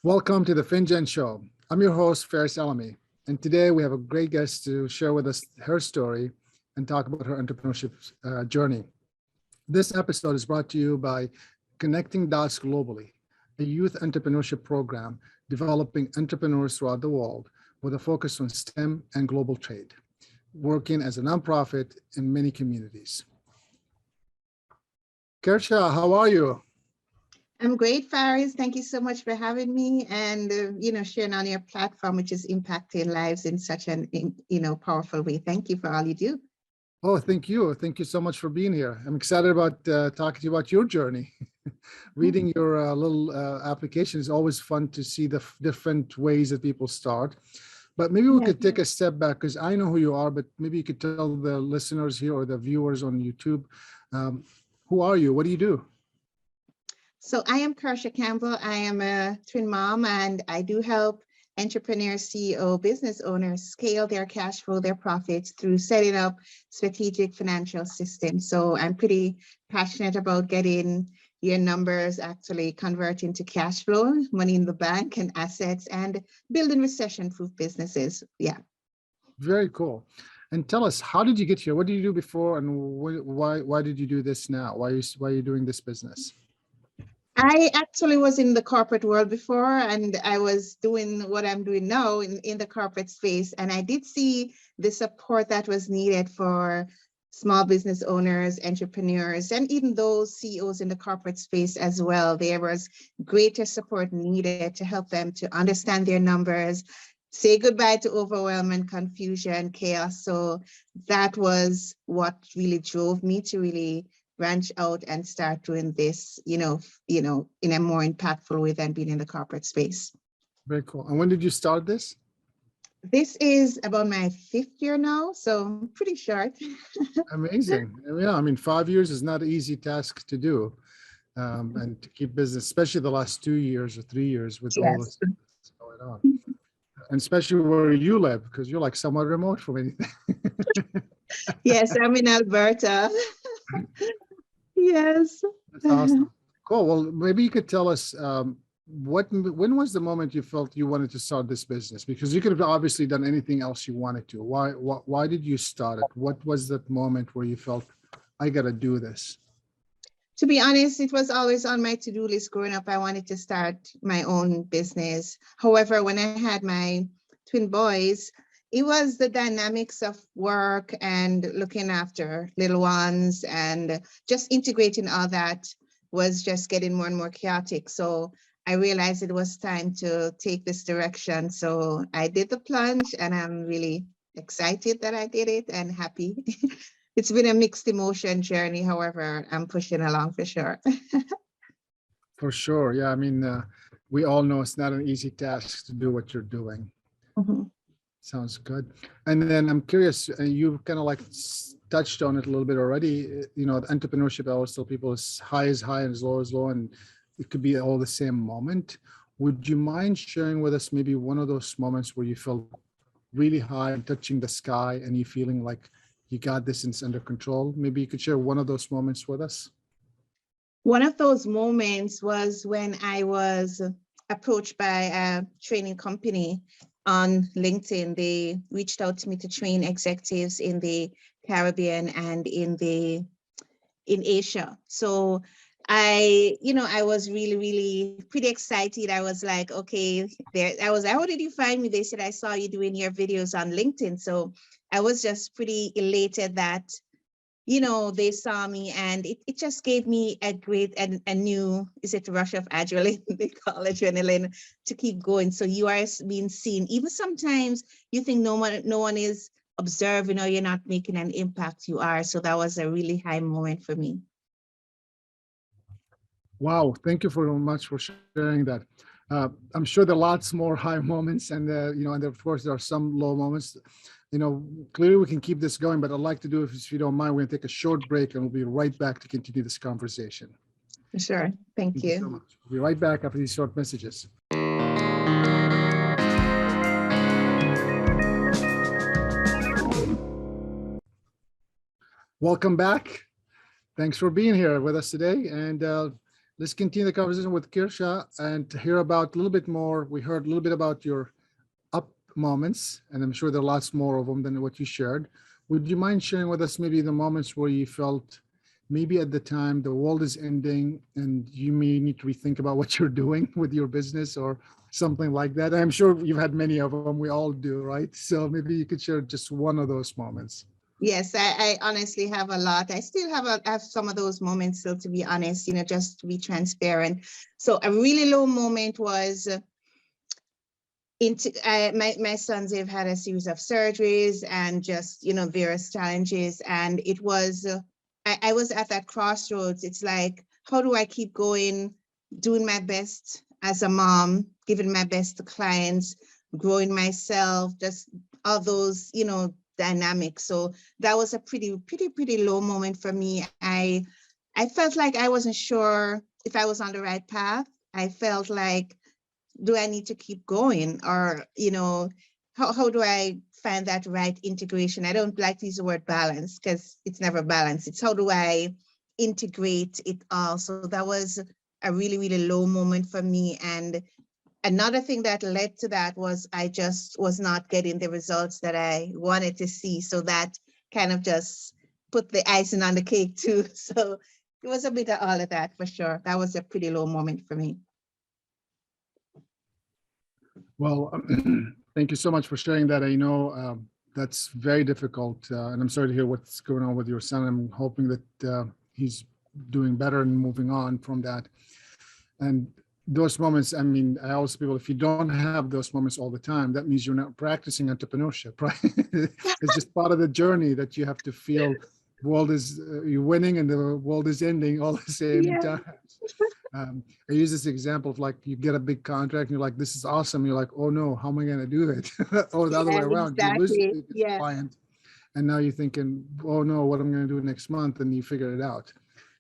Welcome to the Finjan Show. I'm your host, Faris Alami, and today we have a great guest to share with us her story and talk about her entrepreneurship journey. This episode is brought to you by Connecting Dots Globally, a youth entrepreneurship program developing entrepreneurs throughout the world with a focus on STEM and global trade, working as a nonprofit in many communities. Kirsha, how are you? I'm great, Faris. Thank you so much for having me and, sharing on your platform, which is impacting lives in such an, powerful way. Thank you for all you do. Oh, thank you. Thank you so much for being here. I'm excited about talking to you about your journey. Reading your little application is always fun to see the different ways that people start. But maybe we could take a step back because I know who you are, but maybe you could tell the listeners here or the viewers on YouTube, who are you? What do you do? So I am Kirsha Campbell. I am a twin mom, and I do help entrepreneurs, CEO, business owners scale their cash flow, their profits through setting up strategic financial systems. So I'm pretty passionate about getting your numbers actually converting to cash flow, money in the bank and assets, and building recession-proof businesses. Yeah. Very cool. And tell us, how did you get here? What did you do before, and why did you do this now? Why are you doing this business? I actually was in the corporate world before, and I was doing what I'm doing now in the corporate space. And I did see the support that was needed for small business owners, entrepreneurs, and even those CEOs in the corporate space as well. There was greater support needed to help them to understand their numbers, say goodbye to overwhelm and confusion, chaos. So that was what really drove me to really branch out and start doing this, in a more impactful way than being in the corporate space. Very cool. And when did you start this? This is about my 5th year now, so pretty short. Amazing. Yeah, I mean, 5 years is not an easy task to do, and to keep business, especially the last 2 years or 3 years with all this going on. And especially where you live, because you're like somewhat remote from anything. Yes, I'm in Alberta. Yes. That's awesome. Cool. Well, maybe you could tell us when was the moment you felt you wanted to start this business? Because you could have obviously done anything else you wanted to. Why did you start it? What was that moment where you felt, I got to do this? To be honest, it was always on my to-do list growing up. I wanted to start my own business. However, when I had my twin boys, it was the dynamics of work and looking after little ones and just integrating all that was just getting more and more chaotic. So I realized it was time to take this direction. So I did the plunge, and I'm really excited that I did it and happy. It's been a mixed emotion journey. However, I'm pushing along for sure. For sure. Yeah. I mean, we all know it's not an easy task to do what you're doing. Mm-hmm. Sounds good. And then I'm curious, you kind of like touched on it a little bit already. The entrepreneurship, I always tell people, is high and as low as low, and it could be all the same moment. Would you mind sharing with us maybe one of those moments where you felt really high and touching the sky and you feeling like you got this and it's under control? Maybe you could share one of those moments with us. One of those moments was when I was approached by a training company on LinkedIn. They reached out to me to train executives in the Caribbean and in Asia. So I was really, really pretty excited. I was like, okay, how did you find me? They said, I saw you doing your videos on LinkedIn. So I was just pretty elated that, they saw me, and it just gave me a great and a new, is it rush of adrenaline? They call it adrenaline, to keep going. So you are being seen. Even sometimes you think no one is observing or you're not making an impact, you are. So that was a really high moment for me. Wow. Thank you very much for sharing that. I'm sure there are lots more high moments, and and of course there are some low moments. Clearly we can keep this going, but I'd like to do, if you don't mind, we're going to take a short break and we'll be right back to continue this conversation. Sure. Thank you so much. We'll be right back after these short messages. Welcome back. Thanks for being here with us today. And let's continue the conversation with Kirsha and to hear about a little bit more. We heard a little bit about your up moments, and I'm sure there are lots more of them than what you shared. Would you mind sharing with us maybe the moments where you felt maybe at the time the world is ending and you may need to rethink about what you're doing with your business or something like that? I'm sure you've had many of them. We all do, right? So maybe you could share just one of those moments. Yes, I honestly have a lot. I still have some of those moments still, to be honest, just to be transparent. So a really low moment was my sons have had a series of surgeries and just various challenges, and it was I was at that crossroads. It's like, how do I keep going, doing my best as a mom, giving my best to clients, growing myself, just all those dynamics. So that was a pretty low moment for me. I felt like I wasn't sure if I was on the right path. I felt like, do I need to keep going, or how do I find that right integration? I don't like to use the word balance because it's never balance. It's how do I integrate it all? So that was a really low moment for me. And another thing that led to that was I just was not getting the results that I wanted to see. So that kind of just put the icing on the cake too. So it was a bit of all of that for sure. That was a pretty low moment for me. Well, thank you so much for sharing that. I know that's very difficult, and I'm sorry to hear what's going on with your son. I'm hoping that he's doing better and moving on from that. And those moments, I mean, I always tell people, if you don't have those moments all the time, that means you're not practicing entrepreneurship, right? It's just part of the journey that you have to feel the world is, you're winning and the world is ending all the same time. I use this example of like you get a big contract and you're like, this is awesome. You're like, oh no, how am I going to do it? Or the other way around, you lose the client and now you're thinking, oh no, what am I going to do next month? And you figure it out.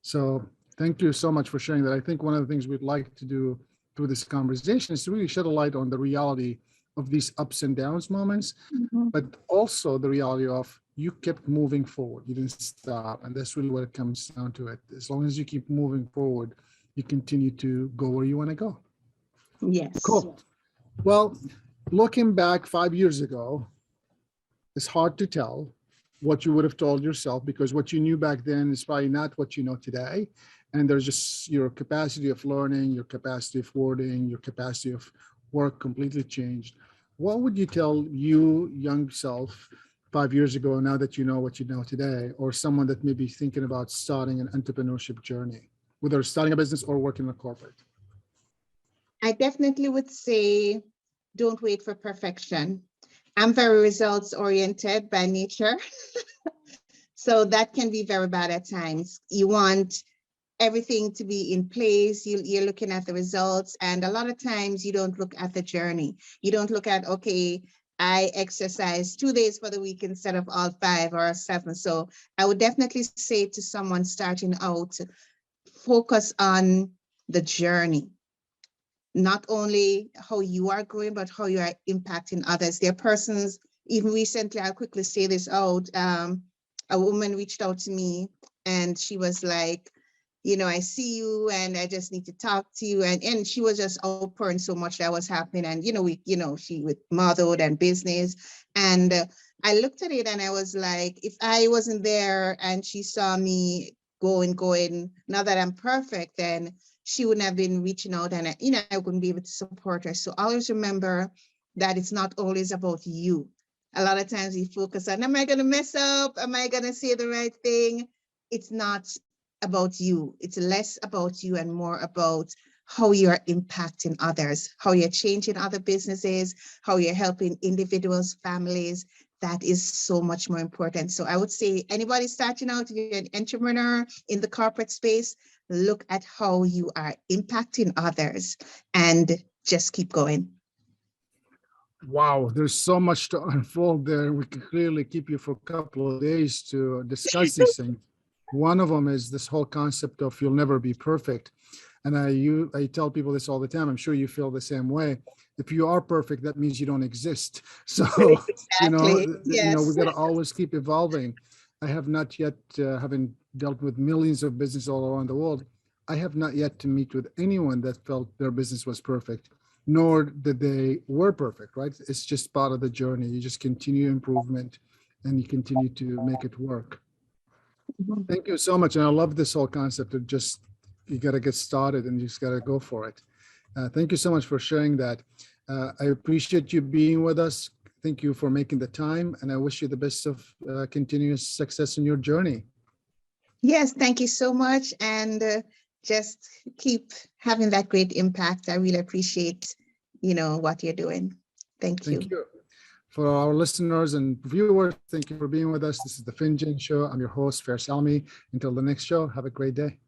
So thank you so much for sharing that. I think one of the things we'd like to do through this conversation is to really shed a light on the reality of these ups and downs moments, but also the reality of you kept moving forward. You didn't stop. And that's really what it comes down to it. As long as you keep moving forward, you continue to go where you want to go. Yes. Cool. Well, looking back 5 years ago, it's hard to tell what you would have told yourself because what you knew back then is probably not what you know today. And there's just your capacity of learning, your capacity of wording, your capacity of work completely changed. What would you tell you, young self, 5 years ago, now that you know what you know today, or someone that may be thinking about starting an entrepreneurship journey, whether starting a business or working in a corporate? I definitely would say, don't wait for perfection. I'm very results oriented by nature. So that can be very bad at times. You want everything to be in place. You're looking at the results. And a lot of times you don't look at the journey. You don't look at, okay, I exercise 2 days for the week instead of all 5 or 7. So I would definitely say to someone starting out, focus on the journey. Not only how you are growing, but how you are impacting others. There are persons, even recently, I'll quickly say this out. A woman reached out to me and she was like, I see you and I just need to talk to you. And she was just outpouring so much that was happening. And, she with motherhood and business. And I looked at it and I was like, if I wasn't there and she saw me going, not that I'm perfect, then she wouldn't have been reaching out and, I wouldn't be able to support her. So always remember that it's not always about you. A lot of times we focus on, am I going to mess up? Am I going to say the right thing? It's not about you. It's less about you and more about how you're impacting others, how you're changing other businesses, how you're helping individuals, families. That is so much more important. So I would say anybody starting out, if you're an entrepreneur in the corporate space, look at how you are impacting others and just keep going. Wow, there's so much to unfold there. We could clearly keep you for a couple of days to discuss these things. One of them is this whole concept of you'll never be perfect. And I tell people this all the time. I'm sure you feel the same way. If you are perfect, that means you don't exist. So, Exactly. Yes. we got to always keep evolving. I have not yet, having dealt with millions of businesses all around the world, I have not yet to meet with anyone that felt their business was perfect, nor that they were perfect, right? It's just part of the journey. You just continue improvement and you continue to make it work. Mhm. Thank you so much. And I love this whole concept of just, you got to get started and you just got to go for it. Thank you so much for sharing that. I appreciate you being with us. Thank you for making the time, and I wish you the best of continuous success in your journey. Yes, thank you so much. And just keep having that great impact. I really appreciate, what you're doing. Thank you. Thank you. For our listeners and viewers, thank you for being with us. This is the Finjan Show. I'm your host, Fair Salmi. Until the next show, have a great day.